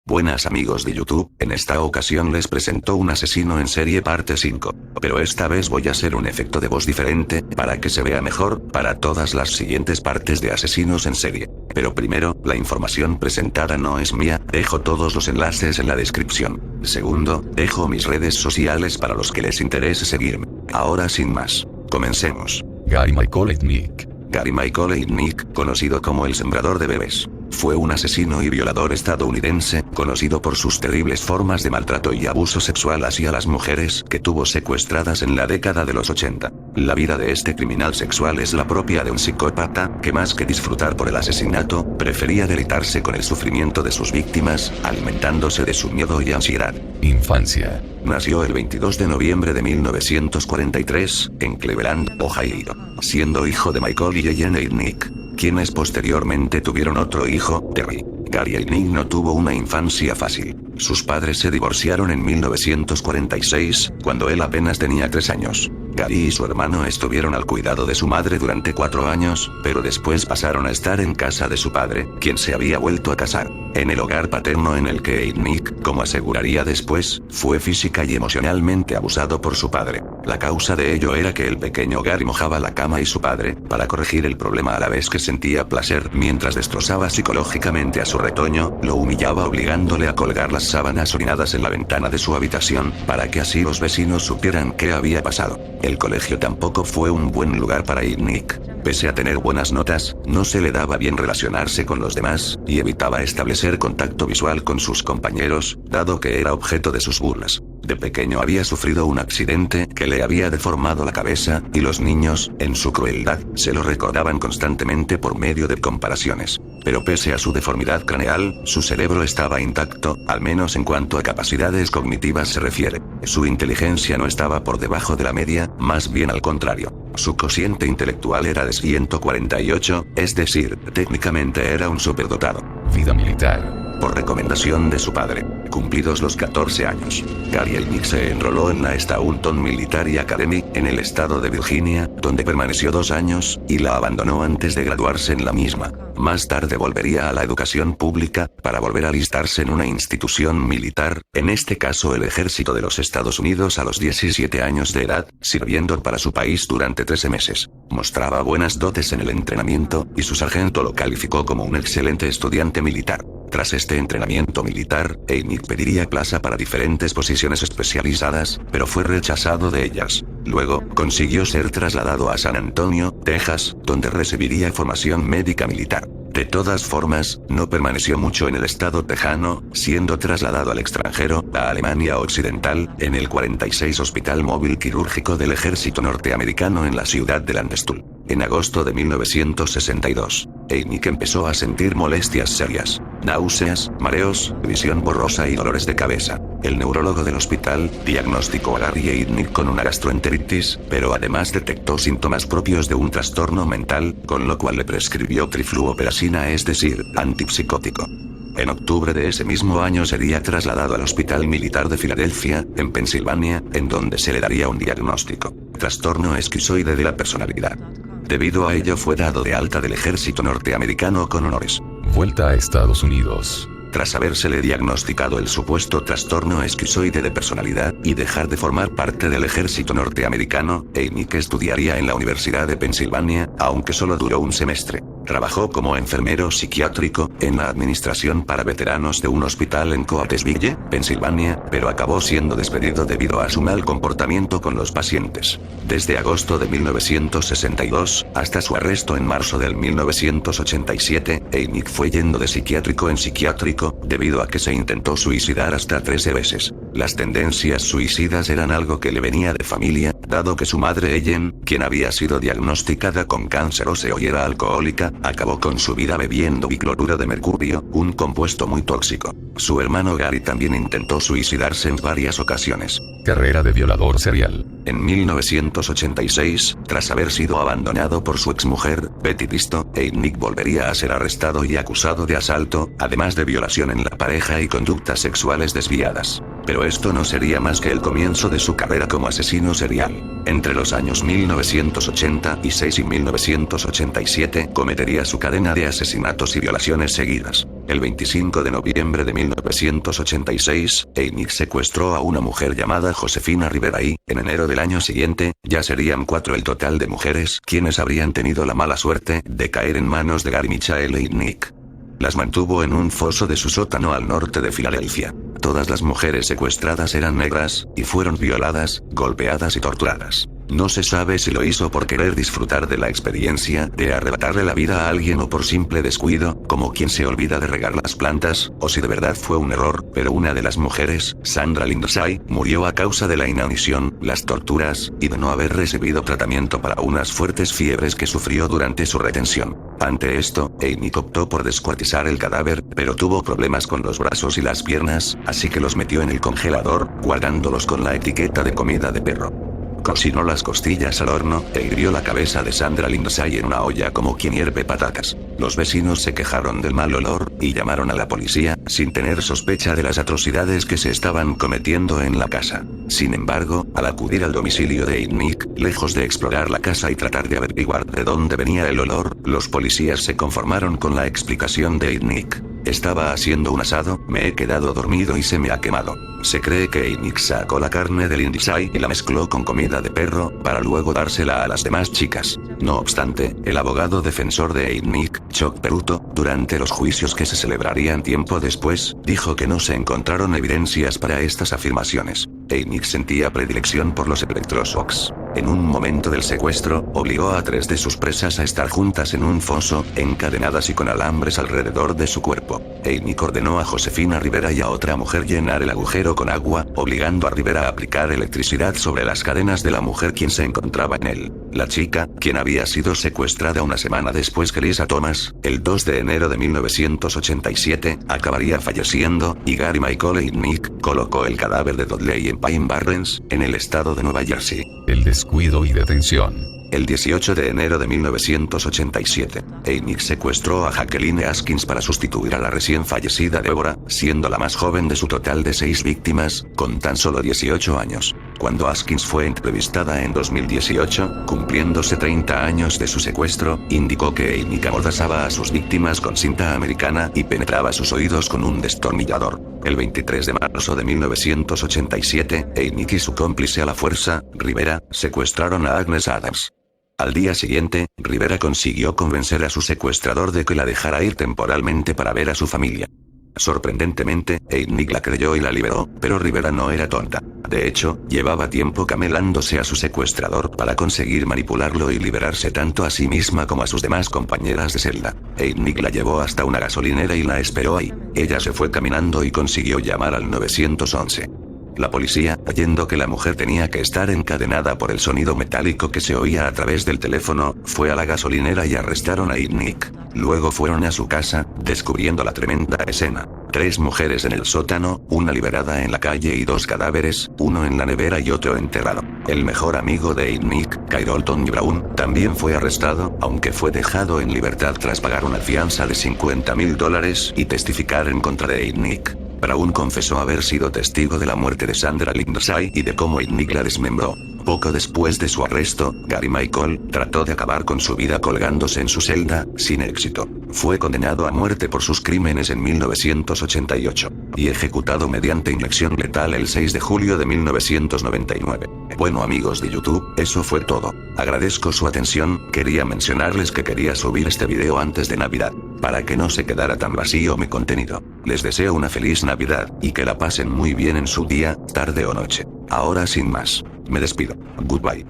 Buenas amigos de YouTube, en esta ocasión les presento un asesino en serie parte 5. Pero esta vez voy a hacer un efecto de voz diferente, para que se vea mejor, para todas las siguientes partes de asesinos en serie. Pero primero, la información presentada no es mía, dejo todos los enlaces en la descripción. Segundo, dejo mis redes sociales para los que les interese seguirme. Ahora sin más, comencemos. Gary Michael Eitnik. Gary Michael Eitnik, conocido como el sembrador de bebés, fue un asesino y violador estadounidense, conocido por sus terribles formas de maltrato y abuso sexual hacia las mujeres que tuvo secuestradas en la década de los 80. La vida de este criminal sexual es la propia de un psicópata, que más que disfrutar por el asesinato, prefería deleitarse con el sufrimiento de sus víctimas, alimentándose de su miedo y ansiedad. Infancia. Nació el 22 de noviembre de 1943, en Cleveland, Ohio, siendo hijo de Michael y Ellen Eitnik, quienes posteriormente tuvieron otro hijo, Terry. Gary Eitnik no tuvo una infancia fácil. Sus padres se divorciaron en 1946, cuando él apenas tenía 3 años. Gary y su hermano estuvieron al cuidado de su madre durante 4 años, pero después pasaron a estar en casa de su padre, quien se había vuelto a casar. En el hogar paterno en el que Eitnik, como aseguraría después, fue física y emocionalmente abusado por su padre. La causa de ello era que el pequeño Gary mojaba la cama y su padre, para corregir el problema a la vez que sentía placer mientras destrozaba psicológicamente a su retoño, lo humillaba obligándole a colgar las sábanas orinadas en la ventana de su habitación, para que así los vecinos supieran qué había pasado. El colegio tampoco fue un buen lugar para Eitnik. Pese a tener buenas notas, no se le daba bien relacionarse con los demás, y evitaba establecer contacto visual con sus compañeros, dado que era objeto de sus burlas. De pequeño había sufrido un accidente que le había deformado la cabeza, y los niños, en su crueldad, se lo recordaban constantemente por medio de comparaciones. Pero pese a su deformidad craneal, su cerebro estaba intacto, al menos en cuanto a capacidades cognitivas se refiere. Su inteligencia no estaba por debajo de la media, más bien al contrario. Su cociente intelectual era de 148, es decir, técnicamente era un superdotado. Vida militar. Por recomendación de su padre, cumplidos los 14 años, Gary Eitnik se enroló en la Staunton Military Academy, en el estado de Virginia, donde permaneció 2 años, y la abandonó antes de graduarse en la misma. Más tarde volvería a la educación pública, para volver a alistarse en una institución militar, en este caso el ejército de los Estados Unidos a los 17 años de edad, sirviendo para su país durante 13 meses. Mostraba buenas dotes en el entrenamiento, y su sargento lo calificó como un excelente estudiante militar. Tras este entrenamiento militar, Eitnik pediría plaza para diferentes posiciones especializadas, pero fue rechazado de ellas. Luego, consiguió ser trasladado a San Antonio, Texas, donde recibiría formación médica militar. De todas formas, no permaneció mucho en el estado tejano, siendo trasladado al extranjero, a Alemania Occidental, en el 46 Hospital Móvil Quirúrgico del Ejército Norteamericano en la ciudad de Landstuhl. En agosto de 1962, Eitnik empezó a sentir molestias serias, náuseas, mareos, visión borrosa y dolores de cabeza. El neurólogo del hospital diagnosticó a Gary Eitnik con una gastroenteritis, pero además detectó síntomas propios de un trastorno mental, con lo cual le prescribió trifluoperacina, es decir, antipsicótico. En octubre de ese mismo año sería trasladado al Hospital Militar de Filadelfia, en Pensilvania, en donde se le daría un diagnóstico: trastorno esquizoide de la personalidad. Debido a ello fue dado de alta del ejército norteamericano con honores. Vuelta a Estados Unidos. Tras habérsele diagnosticado el supuesto trastorno esquizoide de personalidad, y dejar de formar parte del ejército norteamericano, Eitnik estudiaría en la Universidad de Pensilvania, aunque solo duró un semestre. Trabajó como enfermero psiquiátrico, en la administración para veteranos de un hospital en Coatesville, Pensilvania, pero acabó siendo despedido debido a su mal comportamiento con los pacientes. Desde agosto de 1962, hasta su arresto en marzo del 1987, Eitnik fue yendo de psiquiátrico en psiquiátrico, debido a que se intentó suicidar hasta 13 veces. Las tendencias suicidas eran algo que le venía de familia, dado que su madre Ellen, quien había sido diagnosticada con cáncer óseo y era alcohólica, acabó con su vida bebiendo bicloruro de mercurio, un compuesto muy tóxico. Su hermano Gary también intentó suicidarse en varias ocasiones. Carrera de violador serial. En 1986, tras haber sido abandonado por su exmujer, Betty Bristow, Eitnik volvería a ser arrestado y acusado de asalto, además de violación en la pareja y conductas sexuales desviadas. Pero esto no sería más que el comienzo de su carrera como asesino serial. Entre los años 1986 y 1987 cometería su cadena de asesinatos y violaciones seguidas. El 25 de noviembre de 1986, Nick secuestró a una mujer llamada Josefina Rivera y, en enero del año siguiente, ya serían 4 el total de mujeres quienes habrían tenido la mala suerte de caer en manos de Gary Michael y Nick. Las mantuvo en un foso de su sótano al norte de Filadelfia. Todas las mujeres secuestradas eran negras, y fueron violadas, golpeadas y torturadas. No se sabe si lo hizo por querer disfrutar de la experiencia de arrebatarle la vida a alguien o por simple descuido, como quien se olvida de regar las plantas, o si de verdad fue un error, pero una de las mujeres, Sandra Lindsay, murió a causa de la inanición, las torturas, y de no haber recibido tratamiento para unas fuertes fiebres que sufrió durante su retención. Ante esto, Nick optó por descuartizar el cadáver, pero tuvo problemas con los brazos y las piernas, así que los metió en el congelador, guardándolos con la etiqueta de comida de perro. Cocinó las costillas al horno, e hirvió la cabeza de Sandra Lindsay en una olla como quien hierve patatas. Los vecinos se quejaron del mal olor, y llamaron a la policía, sin tener sospecha de las atrocidades que se estaban cometiendo en la casa. Sin embargo, al acudir al domicilio de Nick, lejos de explorar la casa y tratar de averiguar de dónde venía el olor, los policías se conformaron con la explicación de Nick. Estaba haciendo un asado, me he quedado dormido y se me ha quemado. Se cree que Nick sacó la carne del Lindsay y la mezcló con comida de perro, para luego dársela a las demás chicas. No obstante, el abogado defensor de Nick, Chuck Peruto, durante los juicios que se celebrarían tiempo después, dijo que no se encontraron evidencias para estas afirmaciones. Nick sentía predilección por los electroshocks. En un momento del secuestro, obligó a 3 de sus presas a estar juntas en un foso, encadenadas y con alambres alrededor de su cuerpo. Nick ordenó a Josefina Rivera y a otra mujer llenar el agujero con agua, obligando a Rivera a aplicar electricidad sobre las cadenas de la mujer quien se encontraba en él. La chica, quien había sido secuestrada una semana después que Lisa Thomas, el 2 de enero de 1987, acabaría falleciendo, y Gary Michael y Nick colocó el cadáver de Dudley en Pine Barrens, en el estado de Nueva Jersey. El descuido y detención. El 18 de enero de 1987, Nick secuestró a Jacqueline Askins para sustituir a la recién fallecida Deborah, siendo la más joven de su total de 6 víctimas, con tan solo 18 años. Cuando Askins fue entrevistada en 2018, cumpliéndose 30 años de su secuestro, indicó que Nick amordazaba a sus víctimas con cinta americana y penetraba sus oídos con un destornillador. El 23 de marzo de 1987, Nick y su cómplice a la fuerza, Rivera, secuestraron a Agnes Adams. Al día siguiente, Rivera consiguió convencer a su secuestrador de que la dejara ir temporalmente para ver a su familia. Sorprendentemente, Nick la creyó y la liberó, pero Rivera no era tonta. De hecho, llevaba tiempo camelándose a su secuestrador para conseguir manipularlo y liberarse tanto a sí misma como a sus demás compañeras de celda. Nick la llevó hasta una gasolinera y la esperó ahí. Ella se fue caminando y consiguió llamar al 911. La policía, oyendo que la mujer tenía que estar encadenada por el sonido metálico que se oía a través del teléfono, fue a la gasolinera y arrestaron a Nick. Luego fueron a su casa, descubriendo la tremenda escena. 3 mujeres en el sótano, una liberada en la calle y 2 cadáveres, uno en la nevera y otro enterrado. El mejor amigo de Nick, Carlton Brown, también fue arrestado, aunque fue dejado en libertad tras pagar una fianza de $50,000 y testificar en contra de Nick. Brown confesó haber sido testigo de la muerte de Sandra Lindsay y de cómo Nick la desmembró. Poco después de su arresto, Gary Michael trató de acabar con su vida colgándose en su celda, sin éxito. Fue condenado a muerte por sus crímenes en 1988, y ejecutado mediante inyección letal el 6 de julio de 1999. Bueno amigos de YouTube, eso fue todo. Agradezco su atención, quería mencionarles que quería subir este video antes de Navidad, para que no se quedara tan vacío mi contenido. Les deseo una feliz Navidad, y que la pasen muy bien en su día, tarde o noche. Ahora sin más, me despido. Goodbye.